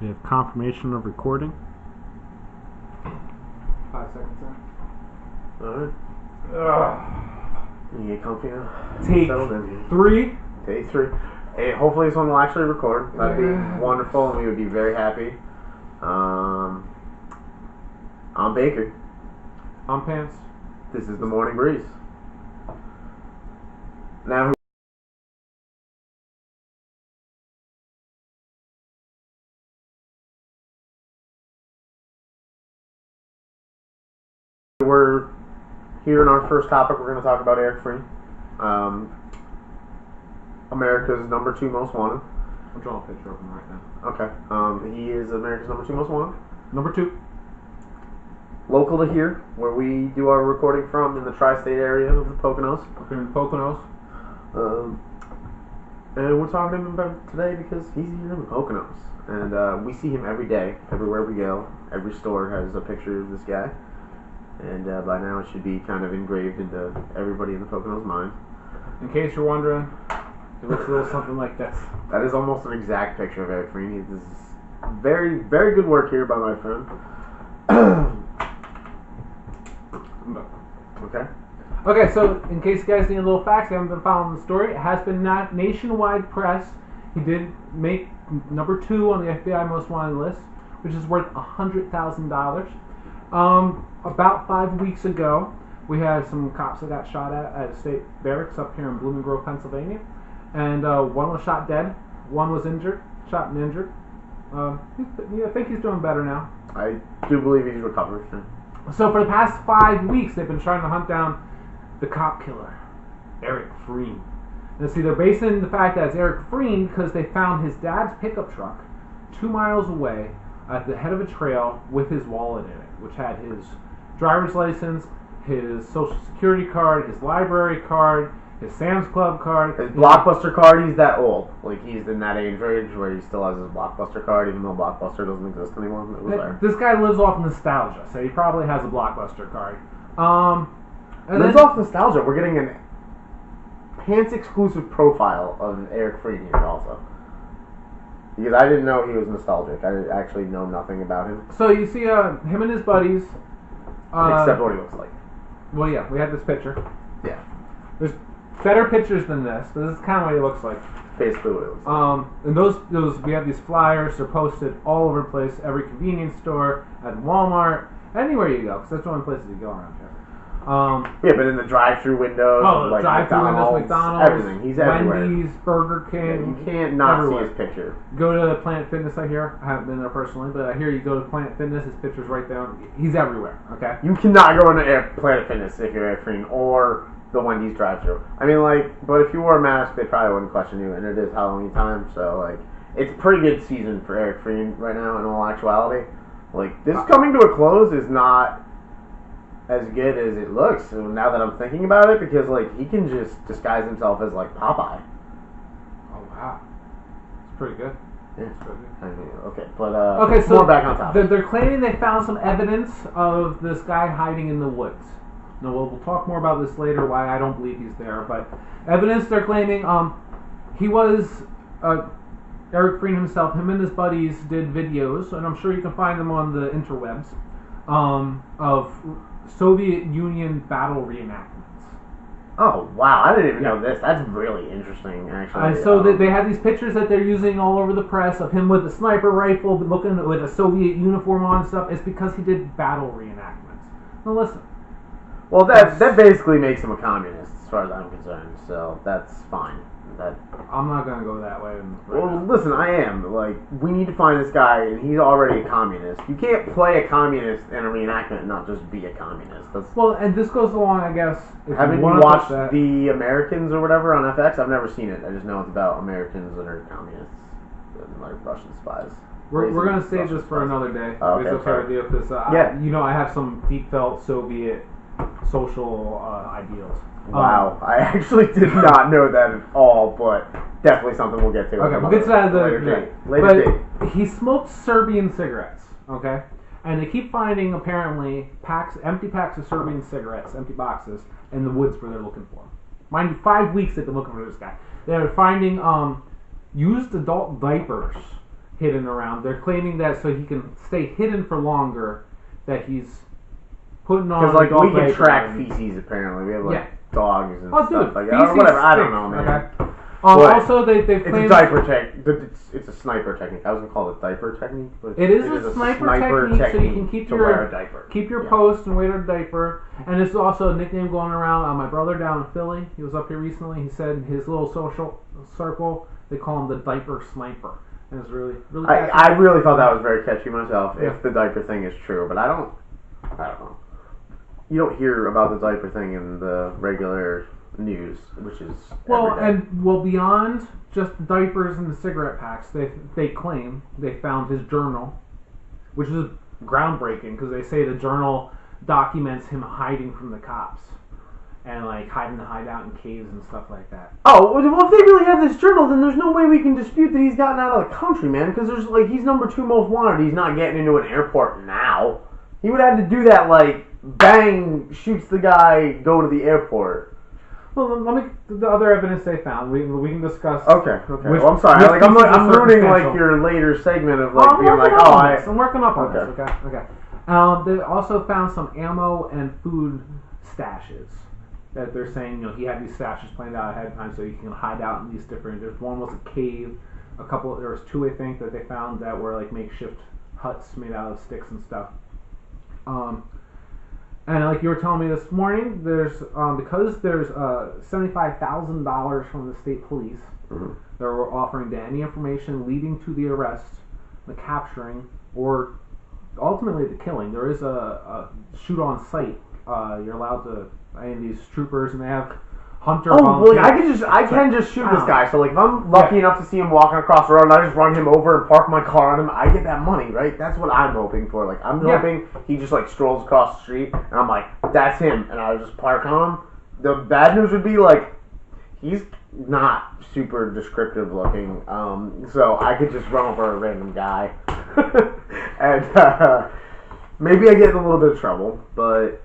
We have confirmation of recording. 5 seconds in. Alright. You get comfy now? Take Settled in. 3. Take 3. Hey, hopefully this one will actually record. That'd be wonderful and we would be very happy. I'm Baker. I'm Pants. This is the Morning Breeze. Now we're here in our first topic. We're going to talk about Eric Frein, America's number 2 most wanted. I'm drawing a picture of him right now. Okay. He is America's number 2 most wanted. Number 2. Local to here, where we do our recording from in the tri-state area of the Poconos. Up in Poconos. And we're talking to him about today because he's here in the Poconos. And we see him every day, everywhere we go. Every store has a picture of this guy. And by now it should be kind of engraved into everybody in the Poconos' mind. In case you're wondering, it looks a little something like this. That is almost an exact picture of Eric Frein. This is very, very good work here by my friend. Okay. Okay, so in case you guys need a little facts, you haven't been following the story, it has been not nationwide press. He did make number 2 on the FBI most wanted list, which is worth $100,000. About 5 weeks ago, we had some cops that got shot at state barracks up here in Blooming Grove, Pennsylvania, and one was shot dead, one was injured, shot and injured. I think he's doing better now. I do believe he's recovered. So for the past 5 weeks, they've been trying to hunt down the cop killer, Eric Frein. And see, they're basing the fact that it's Eric Frein because they found his dad's pickup truck 2 miles away at the head of a trail with his wallet in it, which had his driver's license, his social security card, his library card, his Sam's Club card. His Blockbuster card, he's that old. Like, he's in that age range where he still has his Blockbuster card, even though Blockbuster doesn't exist anymore. It was there. This guy lives off nostalgia, so he probably has a Blockbuster card. Lives off nostalgia. We're getting an Pants exclusive profile of Eric Frein here also. Because I didn't know he was nostalgic. I actually know nothing about him. So you see him and his buddies. Except what he looks like. Well, yeah, we have this picture. Yeah. There's better pictures than this, but this is kind of what he looks like. Basically what it looks like. And those we have these flyers. They're posted all over the place. Every convenience store, at Walmart, anywhere you go, because that's the only places you go around here. Yeah, but in the drive-through windows, like drive-through windows, McDonald's, everything. He's everywhere. Wendy's, Burger King. Yeah, you can't not everywhere. see his picture. Go to Planet Fitness, I hear. I haven't been there personally, but I hear you go to Planet Fitness, his picture's right there. He's everywhere, okay? You cannot go into Planet Fitness if you're Eric Frein or the Wendy's drive-through. I mean, but if you wore a mask, they probably wouldn't question you, and it is Halloween time, so, it's a pretty good season for Eric Frein right now, in all actuality. This coming to a close is not as good as it looks, so now that I'm thinking about it, because, he can just disguise himself as, Popeye. Oh, wow. It's pretty good. Yeah. It's pretty good. I mean, okay, but, okay, so more back on topic. They're claiming they found some evidence of this guy hiding in the woods. Now, we'll talk more about this later, why I don't believe he's there, but evidence they're claiming, he was, Eric Frein himself, him and his buddies did videos, and I'm sure you can find them on the interwebs, of Soviet Union battle reenactments. Oh, wow, I didn't even know this. That's really interesting, actually. So they have these pictures that they're using all over the press of him with a sniper rifle, looking with a Soviet uniform on and stuff. It's because he did battle reenactments. Now listen. Well, that basically makes him a communist, as far as I'm concerned, so that's fine. I'm not going to go that way. Well, listen, I am. We need to find this guy, and he's already a communist. You can't play a communist in a reenactment and not just be a communist. Well, and this goes along, I guess. Haven't you watched The Americans or whatever on FX? I've never seen it. I just know it's about Americans that are communists and Russian spies. We're going to save this for another day. Oh, okay, it's okay with you because I have some deep felt Soviet social ideals. Wow, I actually did not know that at all, but definitely something we'll get to. Okay, we'll get to that later date. Later date. He smoked Serbian cigarettes, okay? And they keep finding, apparently, empty packs of Serbian cigarettes, empty boxes, in the woods where they're looking for him. Mind you, 5 weeks they've been looking for this guy. They're finding used adult diapers hidden around. They're claiming that so he can stay hidden for longer, that he's putting on. Because like adult we can diaper track and- feces apparently. We have like Yeah. dogs and Oh, stuff dude, like that. Or feces whatever. I don't stink, know, man. Okay. But Also, they It's a claim diaper technique. It's a sniper technique. I was gonna call it diaper technique, but it is a sniper technique, so you can keep to your wear a diaper. Yeah. post and wear a diaper. And it's also a nickname going around. My brother down in Philly, he was up here recently. He said in his little social circle they call him the diaper sniper, and it's really I catchy. really thought that was very catchy myself. Yeah. If the diaper thing is true, but I don't know. You don't hear about the diaper thing in the regular news, which is Well, every day. beyond just the diapers and the cigarette packs, they claim they found his journal, which is groundbreaking because they say the journal documents him hiding from the cops and like hiding to hide out in caves and stuff like that. Oh, well, if they really have this journal, then there's no way we can dispute that he's gotten out of the country, man. Because there's like he's number 2 most wanted. He's not getting into an airport now. He would have to do that like bang, shoots the guy, go to the airport. Well, let me the other evidence they found. We can discuss. Okay. Which- Well, I'm sorry. which Like pieces are I'm ruining like circumstantial. your later segment of Oh, like I'm being like, working up oh, on this. I'm working up on Okay. this. Okay. They also found some ammo and food stashes that they're saying, he had these stashes planned out ahead of time so he can hide out in these different. There's one was a cave, there was 2 I think that they found that were like makeshift huts made out of sticks and stuff. And like you were telling me this morning, there's because there's $75,000 from the state police. Mhm. They were offering to any information leading to the arrest, the capturing, or ultimately the killing. There is a shoot on sight. You're allowed to any of these troopers, and they have hunter. Oh, well, volunteers. I can just shoot this Oh. guy. So like, if I'm lucky enough to see him walking across the road, and I just run him over and park my car on him, I get that money, right? That's what I'm hoping for. Like, I'm Yeah. hoping he just like strolls across the street, and I'm like, that's him, and I just park on him. The bad news would be like, he's not super descriptive looking, so I could just run over a random guy, and maybe I get in a little bit of trouble, but.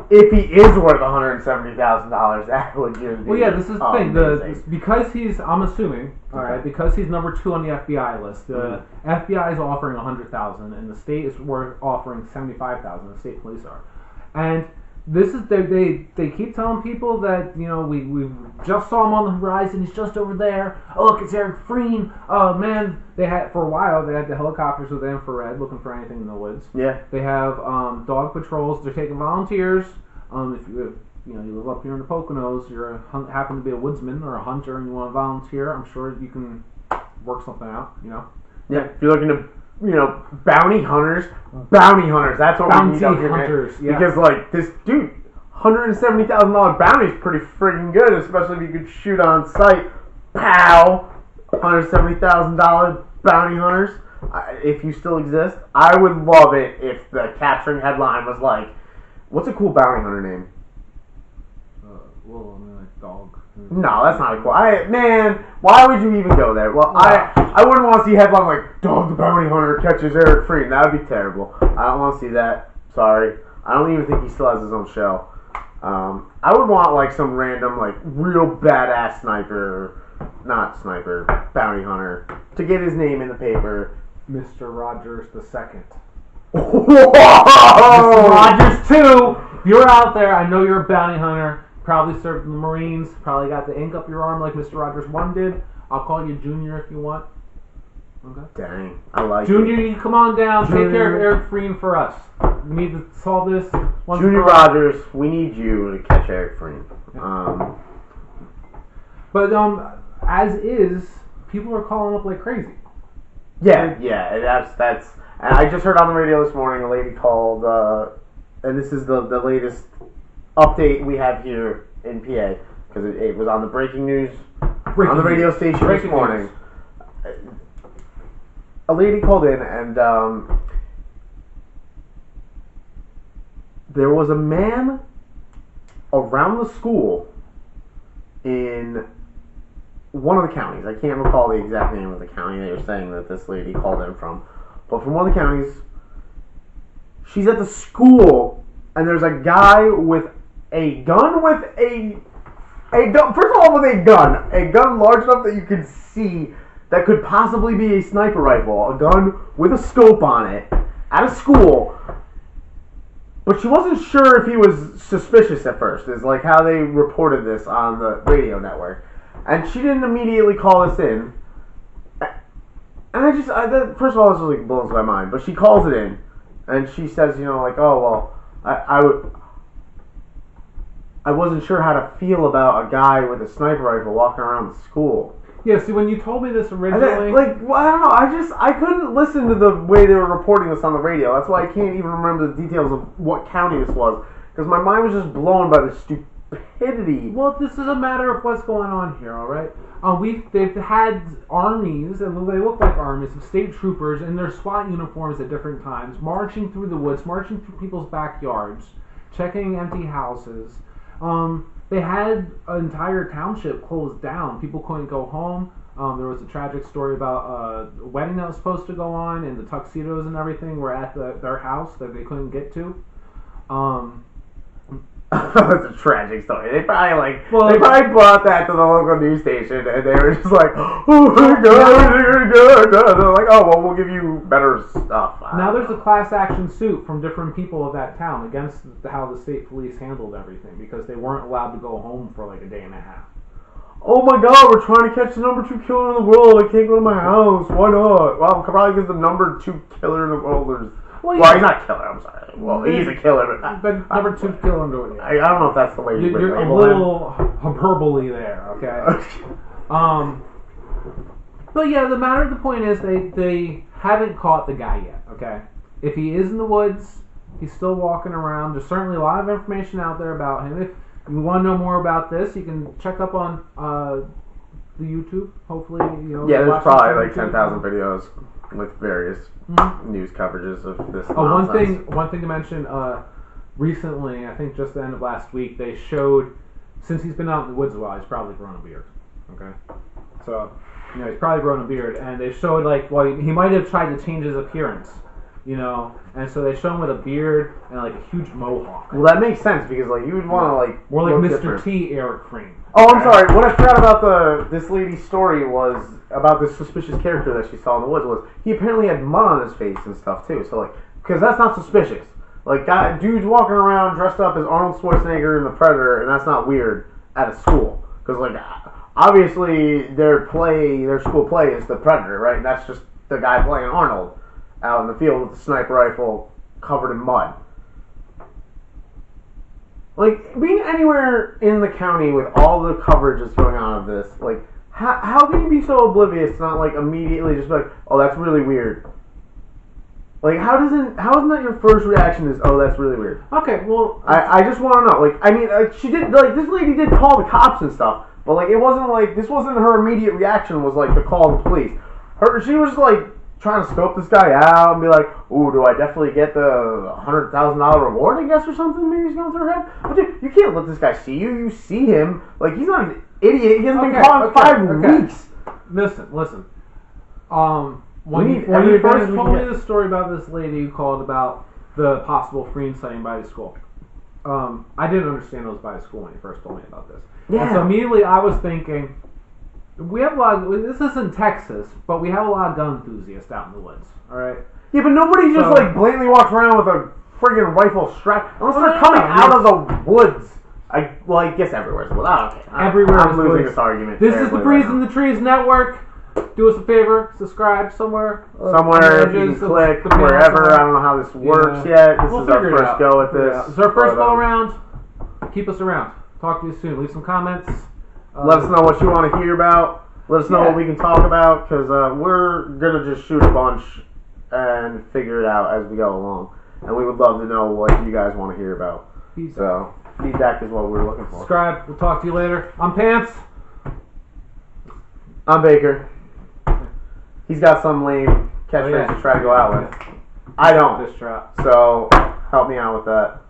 If he is worth $170,000, that would just be Well, yeah, this is the thing. amazing. Because he's, I'm assuming, all Okay. right, because he's number 2 on the FBI list. The FBI is offering $100,000, and the state is offering $75,000. The state police are, and this is they keep telling people that we just saw him on the horizon. He's just over there. Oh, look, it's Eric Freen. Oh man, they had for a while. They had the helicopters with the infrared looking for anything in the woods. Yeah. They have dog patrols. They're taking volunteers. If you live up here in the Poconos, you're happen to be a woodsman or a hunter, and you want to volunteer, I'm sure you can work something out. Yeah, if you're looking to, bounty hunters. That's what we need up here, man. Hunters, yeah. Because like this dude, $170,000 bounty is pretty freaking good, especially if you could shoot on sight. Pow, $170,000 bounty hunters. If you still exist, I would love it if the capturing headline was like, "What's a cool bounty hunter name?" Well, I mean, like dog. No, that's not cool. Man, why would you even go there? Well, I wouldn't want to see a headline like "Dog the Bounty Hunter catches Eric Freen." That would be terrible. I don't want to see that. Sorry, I don't even think he still has his own show. I would want like some random like real badass bounty hunter to get his name in the paper. Mr. Rogers II. Whoa! Mr. Rogers 2. If you're out there, I know you're a bounty hunter. Probably served in the Marines. Probably got the ink up your arm like Mr. Rogers 1 did. I'll call you Junior if you want. Okay. Dang, I like Junior, it. you come on down. Take Junior. care of Eric Freen for us. We need to solve this. Once Junior for all. Rogers, we need you to catch Eric Freen. But as is, people are calling up like crazy. Yeah, that's. I just heard on the radio this morning a lady called, and this is the latest update we have here in PA because it was on the breaking news on the radio station this morning. A lady called in and there was a man around the school in one of the counties. I can't recall the exact name of the county they were saying that this lady called in from. But from one of the counties, she's at the school, and there's a guy with a gun a gun. First of all, with a gun large enough that you can see that could possibly be a sniper rifle, a gun with a scope on it, at a school. But she wasn't sure if he was suspicious at first, is like how they reported this on the radio network. And she didn't immediately call us in. And first of all, this was like blows my mind. But she calls it in, and she says, like, oh, well, I wasn't sure how to feel about a guy with a sniper rifle walking around the school. Yeah, see, when you told me this originally... I don't know, I couldn't listen to the way they were reporting this on the radio. That's why I can't even remember the details of what county this was. Because my mind was just blown by the stupidity. Well, this is a matter of what's going on here, alright? They've had armies, and they look like armies, of state troopers in their SWAT uniforms at different times, marching through the woods, marching through people's backyards, checking empty houses. They had an entire township closed down. People couldn't go home. There was a tragic story about a wedding that was supposed to go on, and the tuxedos and everything were at their house that they couldn't get to. That's a tragic story. They probably brought that to the local news station, and they were just like, "Oh my god, you're good." They're like, "Oh well, we'll give you better stuff." Now there's a class action suit from different people of that town against how the state police handled everything because they weren't allowed to go home for like a day and a half. Oh my god, we're trying to catch the number 2 killer in the world. I can't go to my house. Why not? Well, probably because the number 2 killer in the world is. Well, he's not killer. I'm sorry. Well, he's a killer, but number 2 killer in the world. I don't know if that's the way you're a little hyperbole there. Okay. But yeah, the point is they haven't caught the guy yet. Okay. If he is in the woods, he's still walking around. There's certainly a lot of information out there about him. If you want to know more about this, you can check up on the YouTube. Hopefully, Yeah, there's probably like 10,000 videos with various news coverages of this. One thing to mention. Recently, I think just the end of last week, they showed since he's been out in the woods a while, he's probably grown a beard. Okay, so he's probably grown a beard, and they showed he might have tried to change his appearance. And so they show him with a beard and like a huge mohawk. Well, that makes sense because you would want to more like Mr. different. T. Eric Frein. Oh, I'm sorry. What I forgot about this lady's story was about this suspicious character that she saw in the woods was he apparently had mud on his face and stuff too. So because that's not suspicious. Dudes walking around dressed up as Arnold Schwarzenegger in The Predator, and that's not weird at a school because obviously their school play is The Predator, right? And that's just the guy playing Arnold out in the field with the sniper rifle covered in mud. Being anywhere in the county with all the coverage that's going on of this, how can you be so oblivious to not immediately just be like, oh, that's really weird? How isn't that your first reaction is, oh, that's really weird? Okay, well, I just want to know. She did this lady did call the cops and stuff, but it wasn't this wasn't her immediate reaction was to call the police. She was trying to scope this guy out and be like, ooh, do I definitely get the $100,000 reward, I guess, or something? Maybe he's going through her head. But dude, you can't let this guy see you. You see him. He's not an idiot. He hasn't been caught in 5 weeks. Listen. When you first told me the story about this lady who called about the possible Frein sighting by the school, I didn't understand it was by the school when you first told me about this. Yeah. And so immediately I was thinking, we have a lot of, this isn't Texas, but we have a lot of gun enthusiasts out in the woods, alright? Yeah, but nobody just blatantly walks around with a friggin' rifle strap, unless they're coming out of the woods. I guess everywhere's woods. I'm losing this argument. This is the Breeze in the Trees Network. Do us a favor, subscribe somewhere. Somewhere you can click, wherever. I don't know how this works yet. This is our first go at this. This is our first go around. Keep us around. Talk to you soon. Leave some comments. Let us know what you want to hear about. Let us know what we can talk about, because we're going to just shoot a bunch and figure it out as we go along. And we would love to know what you guys want to hear about. So, feedback is what we're looking for. Subscribe. We'll talk to you later. I'm Pants. I'm Baker. He's got some lame catchphrase to try to go out with. I don't. So, help me out with that.